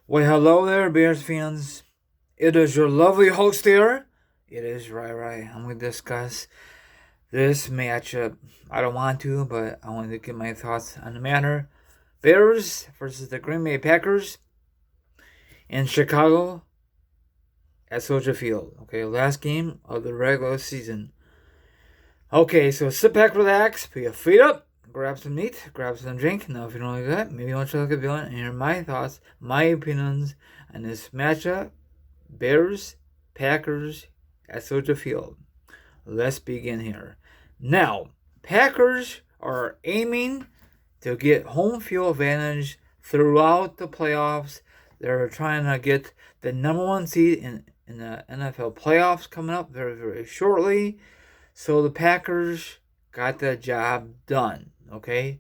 Well, hello there, Bears fans. It is your lovely host here. It is right. I'm going to discuss this matchup. I don't want to, but I want to get my thoughts on the matter. Bears versus the Green Bay Packers in Chicago at Soldier Field. Okay, last game of the regular season. Okay, so sit back, relax, put your feet up, grab some meat, grab some drink. Now, if you don't like that, maybe you want to look at villain and hear my thoughts, my opinions on this matchup. Bears, Packers at Soldier Field. Let's begin here. Now, Packers are aiming to get home field advantage throughout the playoffs. They're trying to get the number one seed in the NFL playoffs coming up very shortly. So the Packers got the job done. Okay?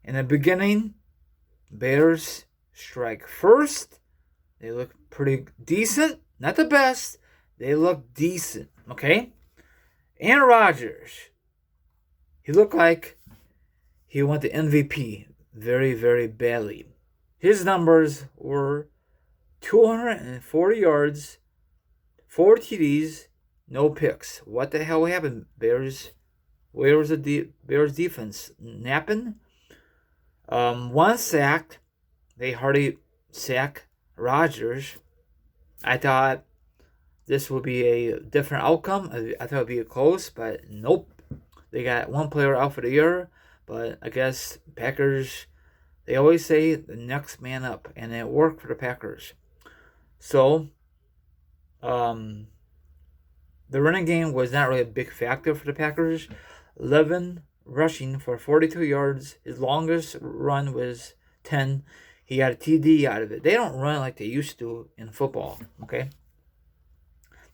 In the beginning, Bears strike first. They look pretty decent. Not the best. They look decent. Okay? Aaron Rodgers. He looked like he won the MVP very badly. His numbers were 240 yards, 4 TDs, no picks. What the hell happened, Bears? Where was the Bears defense? Napping? One sack. They hardly sack Rodgers. I thought this would be a different outcome. I thought it would be close, but nope. They got one player out for the year, but I guess Packers, they always say the next man up, and it worked for the Packers. So, the running game was not really a big factor for the Packers. 11 rushing for 42 yards. His longest run was 10. He got a TD out of it. They don't run like they used to in football, okay?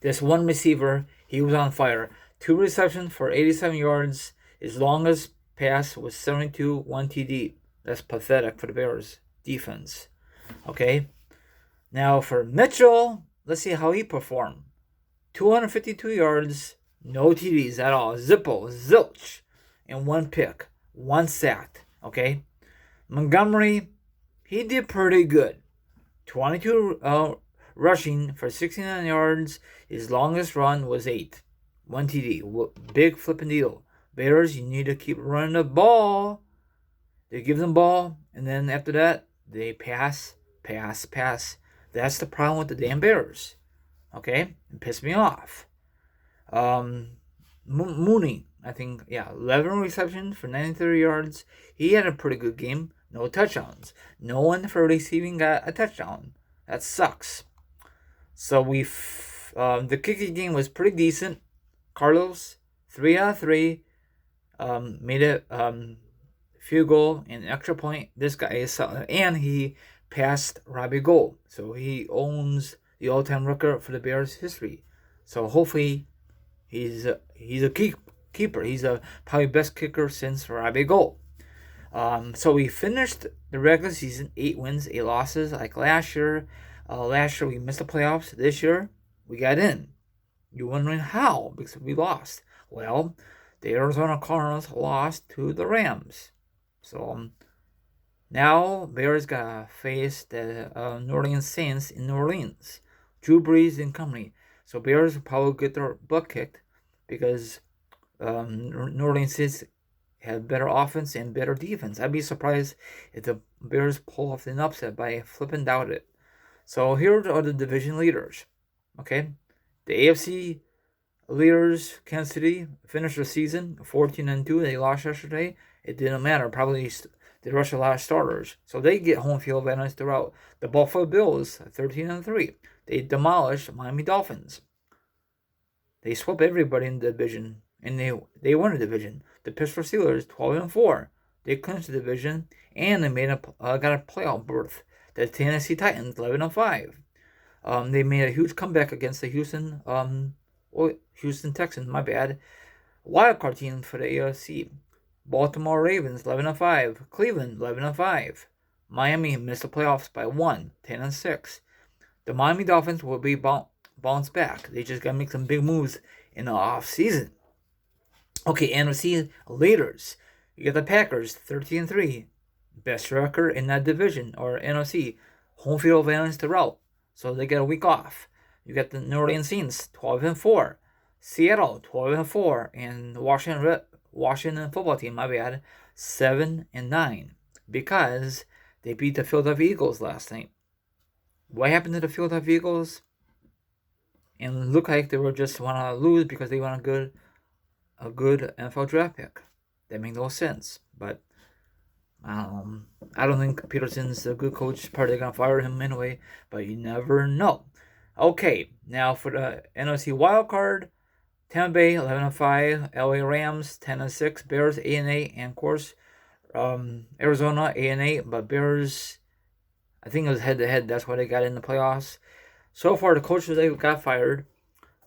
This one receiver, he was on fire. 2 receptions for 87 yards. His longest pass was 72, 1 TD. That's pathetic for the Bears defense, okay? Now for Mitchell, let's see how he performed. 252 yards, no TDs at all. Zilch, and 1 pick, 1 sack, okay? Montgomery, he did pretty good. 22 rushing for 69 yards. His longest run was 8. 1 TD. Big flipping deal. Bears, you need to keep running the ball. They give them ball, and then after that, they pass. That's the problem with the damn Bears. Okay? It pissed me off. Mooney, I think, 11 receptions for 93 yards. He had a pretty good game. No touchdowns. No one for receiving got a touchdown. That sucks. So the kicking game was pretty decent. Carlos, 3 out of 3, made it field goal and an extra point. This guy is solid, and he passed Robbie Gould, so he owns the all-time record for the Bears history. So hopefully he's a keeper. He's probably best kicker since Robbie Gould. So we finished the regular season 8 wins, 8 losses, like last year. Last year we missed the playoffs. This year we got in. You're wondering how? Because we lost. Well, the Arizona Cardinals lost to the Rams. So now Bears gotta face the New Orleans Saints in New Orleans. Drew Brees and company. So Bears will probably get their butt kicked because New Orleans Saints have better offense and better defense. I'd be surprised if the Bears pull off an upset by flipping doubt it. So here are the division leaders. Okay, the AFC leaders, Kansas City, finished the season 14-2. They lost yesterday. It didn't matter. Probably they rushed a lot of starters, so they get home field advantage throughout. The Buffalo Bills 13-3. They demolished Miami Dolphins. They swept everybody in the division, and they won the division. The Pittsburgh Steelers 12-4. They clinched the division, and they got a playoff berth. The Tennessee Titans 11-5. They made a huge comeback against the Houston Texans. My bad. Wildcard team for the AFC. Baltimore Ravens 11-5. Cleveland 11-5. Miami missed the playoffs by 1, 10-6. The Miami Dolphins will be bounce back. They just gotta make some big moves in the off season. Okay, NFC leaders. You got the Packers 13-3. Best record in that division, or NFC. home field advantage throughout, so they get a week off. You got the New Orleans Saints 12-4, Seattle 12-4, and the Washington football team, my bad, 7-9, because they beat the Philadelphia Eagles last night. What happened to the Philadelphia Eagles? And it looked like they were just want to lose because they want a good NFL draft pick. That made no sense. But I don't think Peterson's a good coach. Probably gonna fire him anyway. But you never know. Okay, now for the NFC wild card, Tampa Bay 11-5, LA Rams 10-6, Bears 8-8, and of course Arizona 8-8. But Bears, I think it was head to head. That's why they got in the playoffs. So far, the coaches they got fired.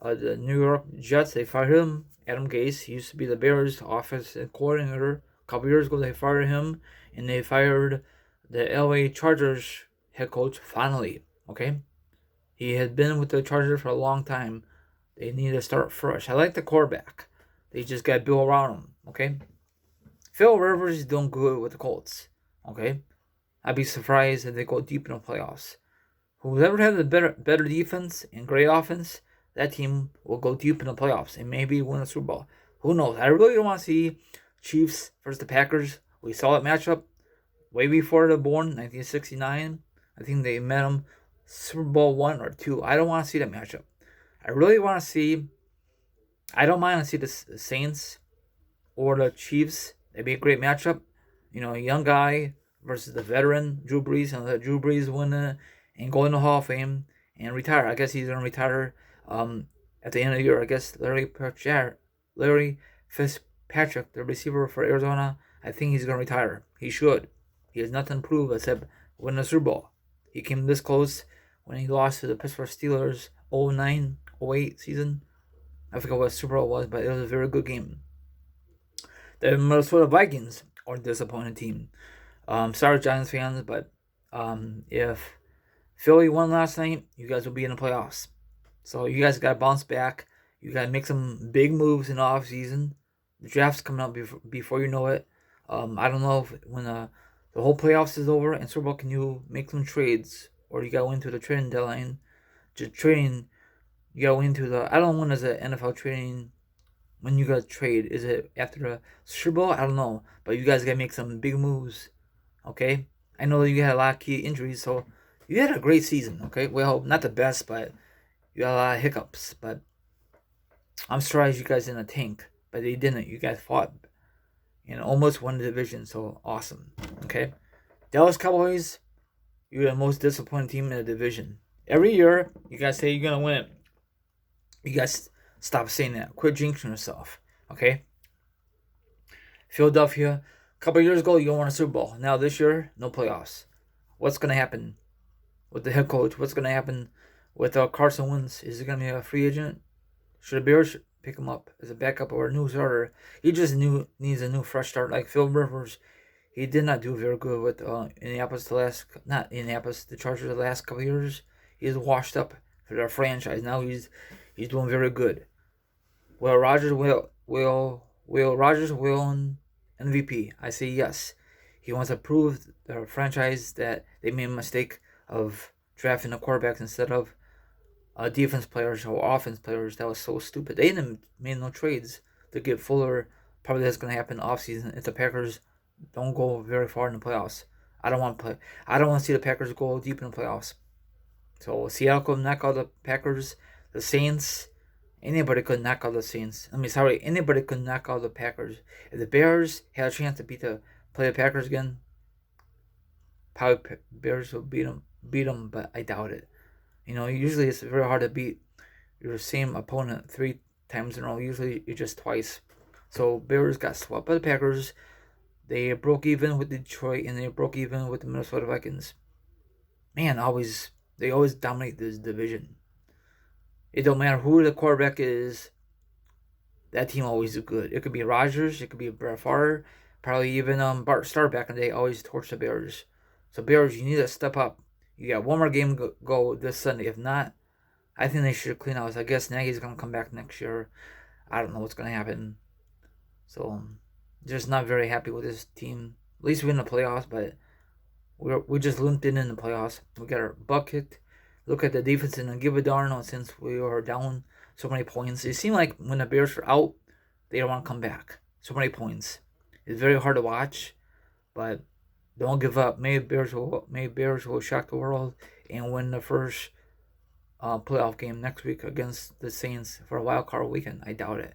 The New York Jets, they fired him. Adam Gase, he used to be the Bears offensive coordinator. A couple years ago, they fired him, and they fired the LA Chargers head coach finally. Okay, he had been with the Chargers for a long time. They need to start fresh. I like the quarterback. They just got Bill around him. Okay, Phil Rivers is doing good with the Colts. Okay, I'd be surprised if they go deep in the playoffs. Whoever has the better defense and great offense, that team will go deep in the playoffs and maybe win a Super Bowl. Who knows? I really don't want to see Chiefs versus the Packers. We saw that matchup way before they were born, 1969. I think they met them Super Bowl 1 or 2. I don't want to see that matchup. I really want to see. I don't mind to see the Saints or the Chiefs. It'd be a great matchup. You know, a young guy versus the veteran Drew Brees, and let Drew Brees win and go in the Hall of Fame and retire. I guess he's gonna retire at the end of the year. I guess Larry Fitzpatrick, the receiver for Arizona, I think he's gonna retire. He should. He has nothing to prove except win the Super Bowl. He came this close when he lost to the Pittsburgh Steelers 09-08 season. I forget what Super Bowl was, but it was a very good game. The Minnesota Vikings are a disappointing team. Sorry, Giants fans, but if Philly won last night, you guys will be in the playoffs. So you guys got to bounce back. You got to make some big moves in the offseason. The draft's coming up before you know it. I don't know if when the whole playoffs is over and Super Bowl, can you make some trades? Or you got to win to the trading deadline. Just trading, you got to win to the... I don't know when is the NFL trading... When you got to trade. Is it after the Super Bowl? I don't know. But you guys got to make some big moves. Okay? I know you had a lot of key injuries, so... You had a great season, okay? Well, not the best, but you had a lot of hiccups. But I'm surprised you guys didn't tank, but they didn't. You guys fought and almost won the division, so awesome, okay? Dallas Cowboys, you're the most disappointing team in the division. Every year, you guys say you're going to win it. You guys stop saying that. Quit jinxing yourself, okay? Philadelphia, a couple years ago, you won a Super Bowl. Now this year, no playoffs. What's going to happen with the head coach? What's going to happen with Carson Wentz? Is he going to be a free agent? Should the Bears pick him up as a backup or a new starter? He just needs a new fresh start. Like Phil Rivers, he did not do very good with the Chargers the last couple of years. He's washed up for their franchise. Now he's doing very good. Will Rodgers win MVP? I say yes. He wants to prove the franchise that they made a mistake of drafting the quarterbacks instead of defense players or offense players. That was so stupid. They didn't make no trades to get Fuller. Probably that's going to happen offseason if the Packers don't go very far in the playoffs. I don't want to see the Packers go deep in the playoffs. So Seattle could knock out the Packers, the Saints. Anybody could knock out the Saints. Anybody could knock out the Packers. If the Bears had a chance to play the Packers again, probably Bears will beat them, but I doubt it. You know, usually it's very hard to beat your same opponent 3 times in a row. Usually it's just twice. So Bears got swept by the Packers. They broke even with Detroit, and they broke even with the Minnesota Vikings. Man, they always dominate this division. It don't matter who the quarterback is. That team always is good. It could be Rodgers. It could be Brett Favre. Probably even Bart Starr back in the day always torched the Bears. So Bears, you need to step up. You got one more game go this Sunday. If not, I think they should clean house. I guess Nagy's going to come back next year. I don't know what's going to happen. So, just not very happy with this team. At least we're in the playoffs, but we just limped in the playoffs. We got our butt kicked. Look at the defense and give a darn since we are down so many points. It seemed like when the Bears are out, they don't want to come back. So many points. It's very hard to watch, but don't give up. Maybe Bears will shock the world and win the first playoff game next week against the Saints for a wild card weekend. I doubt it.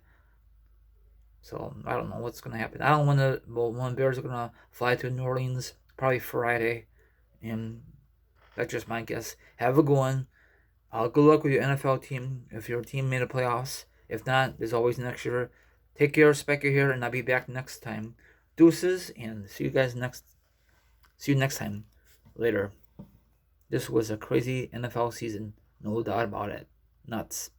So I don't know what's gonna happen. I don't want to. Well, when Bears are gonna fly to New Orleans probably Friday, and that's just my guess. Have a good one. Good luck with your NFL team if your team made the playoffs. If not, there's always next year. Take care, Specker here, and I'll be back next time. Deuces, and see you guys next. See you next time. Later. This was a crazy NFL season, no doubt about it. Nuts.